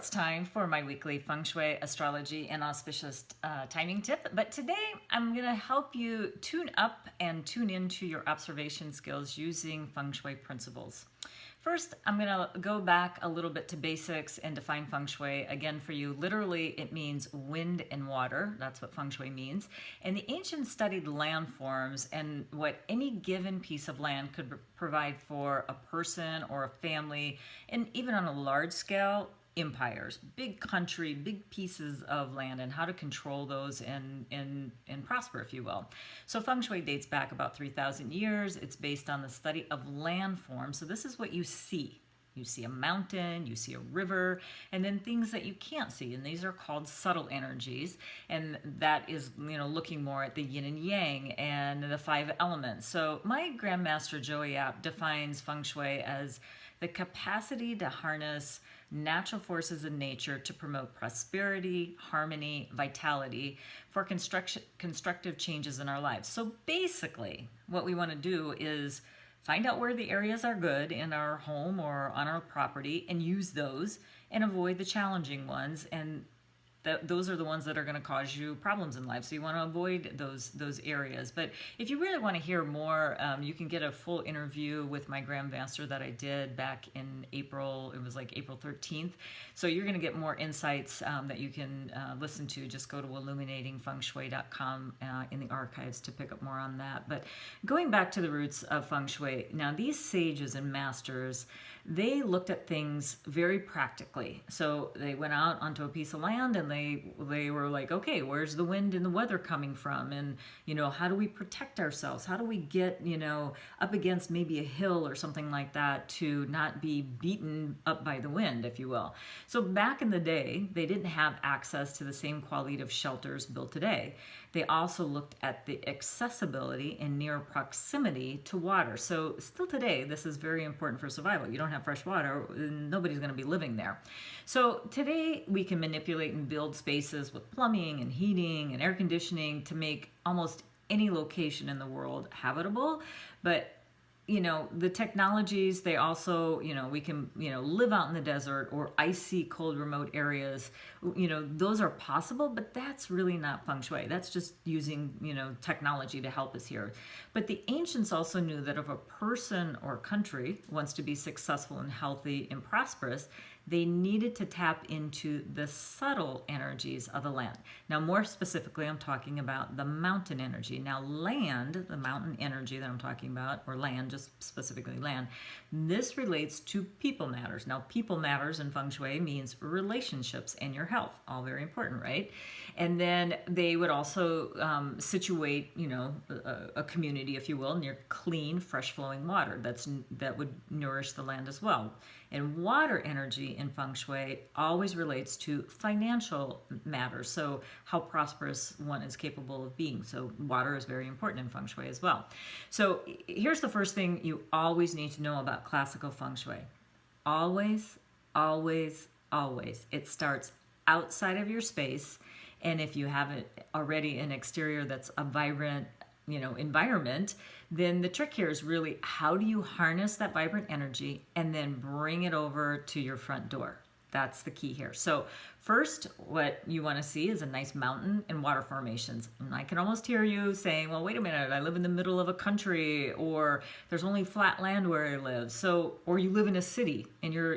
it's time for my weekly Feng Shui, astrology, and auspicious timing tip. But today I'm going to help you tune up and tune into your observation skills using Feng Shui principles. First, I'm going to go back a little bit to basics and define Feng Shui. Again, for you, literally, it means wind and water. That's what Feng Shui means. And the ancients studied landforms and what any given piece of land could provide for a person or a family, and even on a large scale, empires, big country, big pieces of land, and how to control those and prosper, if you will. So Feng Shui dates back about 3,000 years. It's based on the study of landforms. So this is what you see. You see a mountain, you see a river, and then things that you can't see, and these are called subtle energies, and that is, looking more at the yin and yang and the 5 elements. So my Grandmaster Joey Yap defines Feng Shui as the capacity to harness natural forces in nature to promote prosperity, harmony, vitality for constructive changes in our lives. So basically, what we want to do is find out where the areas are good in our home or on our property and use those, and avoid the challenging ones, and those are the ones that are going to cause you problems in life. So you want to avoid those areas. But if you really want to hear more, you can get a full interview with my Grandmaster that I did back in April. It was like April 13th. So you're going to get more insights that you can listen to. Just go to illuminatingfengshui.com in the archives to pick up more on that. But going back to the roots of Feng Shui, now these sages and masters, they looked at things very practically. So they went out onto a piece of land and they were like, okay, where's the wind and the weather coming from? And, how do we protect ourselves? How do we get, up against maybe a hill or something like that to not be beaten up by the wind, if you will? So back in the day, they didn't have access to the same quality of shelters built today. They also looked at the accessibility and near proximity to water. So still today, this is very important for survival. You don't have fresh water, nobody's going to be living there. So today we can manipulate and build spaces with plumbing and heating and air conditioning to make almost any location in the world habitable. But the technologies, they also, we can, live out in the desert or icy, cold, remote areas. Those are possible, but that's really not Feng Shui. That's just using, technology to help us here. But the ancients also knew that if a person or country wants to be successful and healthy and prosperous, they needed to tap into the subtle energies of the land. Now, more specifically, I'm talking about the mountain energy. Now, land, the mountain energy that I'm talking about, or land, just specifically land, this relates to people matters. Now, people matters in Feng Shui means relationships and your health, all very important, right? And then they would also situate, a community, if you will, near clean, fresh flowing water. That would nourish the land as well. And water energy in Feng Shui always relates to financial matters, so how prosperous one is capable of being. So water is very important in Feng Shui as well. So here's the first thing you always need to know about classical Feng Shui. Always, always, always. It starts outside of your space, and if you have already an exterior that's a vibrant environment, then the trick here is really how do you harness that vibrant energy and then bring it over to your front door. That's the key here. So first, what you want to see is a nice mountain and water formations. And I can almost hear you saying, well, wait a minute, I live in the middle of a country, or there's only flat land where I live. So, or you live in a city and you're,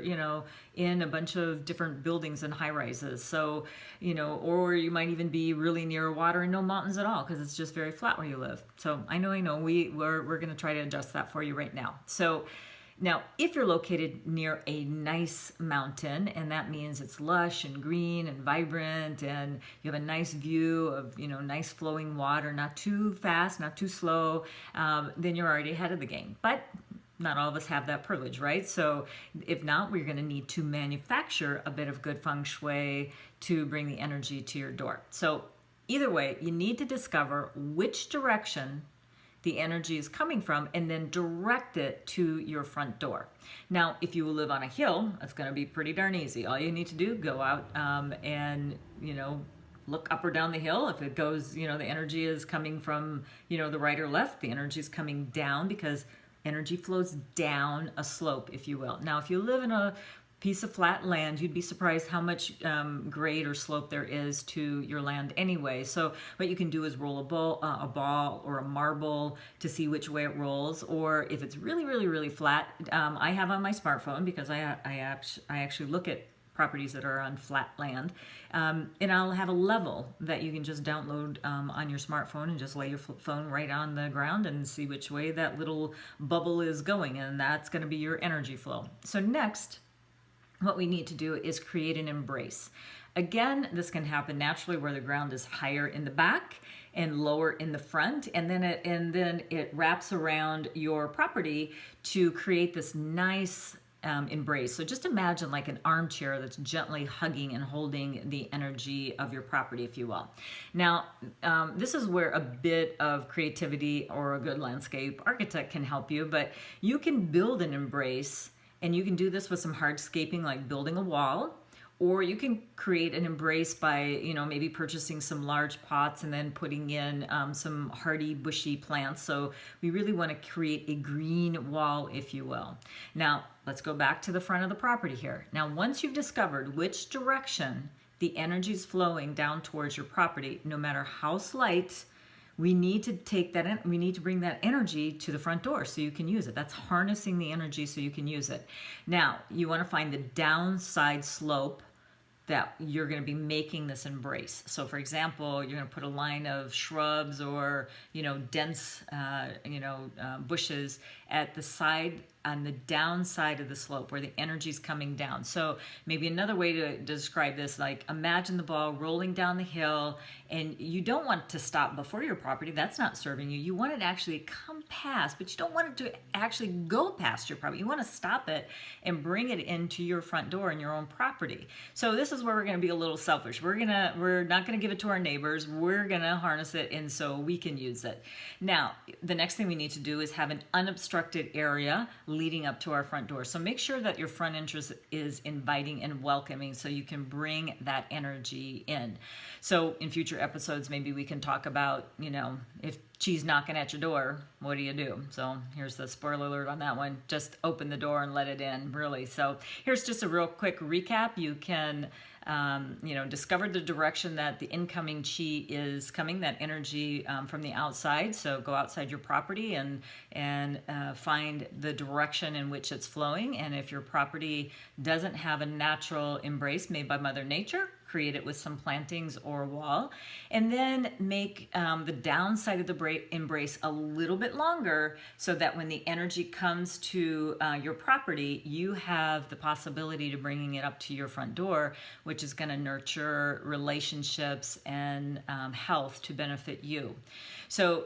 in a bunch of different buildings and high rises. So, or you might even be really near water and no mountains at all because it's just very flat where you live. So I know, we're going to try to adjust that for you right now. So now, if you're located near a nice mountain, and that means it's lush and green and vibrant, and you have a nice view of, nice flowing water, not too fast, not too slow, then you're already ahead of the game. But not all of us have that privilege, right? So if not, we're going to need to manufacture a bit of good Feng Shui to bring the energy to your door. So either way, you need to discover which direction the energy is coming from and then direct it to your front door. Now, if you live on a hill, it's going to be pretty darn easy. All you need to do, go out and, look up or down the hill. If it goes, the energy is coming from, the right or left, the energy is coming down because energy flows down a slope, if you will. Now, if you live in a piece of flat land, you'd be surprised how much grade or slope there is to your land anyway. So what you can do is roll a ball or a marble to see which way it rolls. Or if it's really, really, really flat, I have on my smartphone, because I actually look at properties that are on flat land, and I'll have a level that you can just download on your smartphone and just lay your phone right on the ground and see which way that little bubble is going, and that's going to be your energy flow. So next, what we need to do is create an embrace. Again, this can happen naturally where the ground is higher in the back and lower in the front, and then it wraps around your property to create this nice embrace. So just imagine like an armchair that's gently hugging and holding the energy of your property, if you will. Now, this is where a bit of creativity or a good landscape architect can help you, but you can build an embrace. And you can do this with some hardscaping, like building a wall, or you can create an embrace by, maybe purchasing some large pots and then putting in some hardy, bushy plants. So we really want to create a green wall, if you will. Now, let's go back to the front of the property here. Now, once you've discovered which direction the energy is flowing down towards your property, no matter how slight, we need to bring that energy to the front door so you can use it. That's harnessing the energy so you can use it. Now, you want to find the downside slope that you're going to be making this embrace. So for example, you're going to put a line of shrubs or, dense, bushes at the side, on the downside of the slope where the energy is coming down. So maybe another way to describe this, like imagine the ball rolling down the hill, and you don't want it to stop before your property. That's not serving you. You want it to actually come past, but you don't want it to actually go past your property. You want to stop it and bring it into your front door and your own property. So this is where we're going to be a little selfish. We're not going to give it to our neighbors. We're going to harness it, and so we can use it. Now, the next thing we need to do is have an unobstructed area leading up to our front door. So make sure that your front entrance is inviting and welcoming so you can bring that energy in. So in future episodes, maybe we can talk about, if she's knocking at your door, what do you do? So here's the spoiler alert on that one. Just open the door and let it in, really. So here's just a real quick recap. You can discover the direction that the incoming chi is coming, that energy from the outside. So go outside your property and find the direction in which it's flowing. And if your property doesn't have a natural embrace made by Mother Nature, create it with some plantings or a wall, and then make the downside of the embrace a little bit longer so that when the energy comes to your property, you have the possibility to bringing it up to your front door, which is going to nurture relationships and health to benefit you. So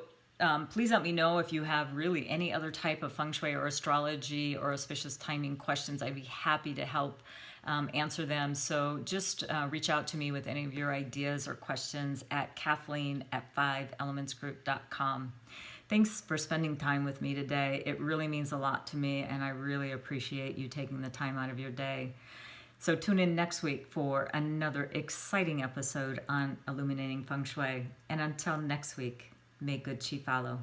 please let me know if you have really any other type of feng shui or astrology or auspicious timing questions. I'd be happy to help answer them. So just reach out to me with any of your ideas or questions at Kathleen at 5elementsgroup.com. Thanks for spending time with me today. It really means a lot to me, and I really appreciate you taking the time out of your day. So tune in next week for another exciting episode on Illuminating Feng Shui. And until next week, may good chi follow.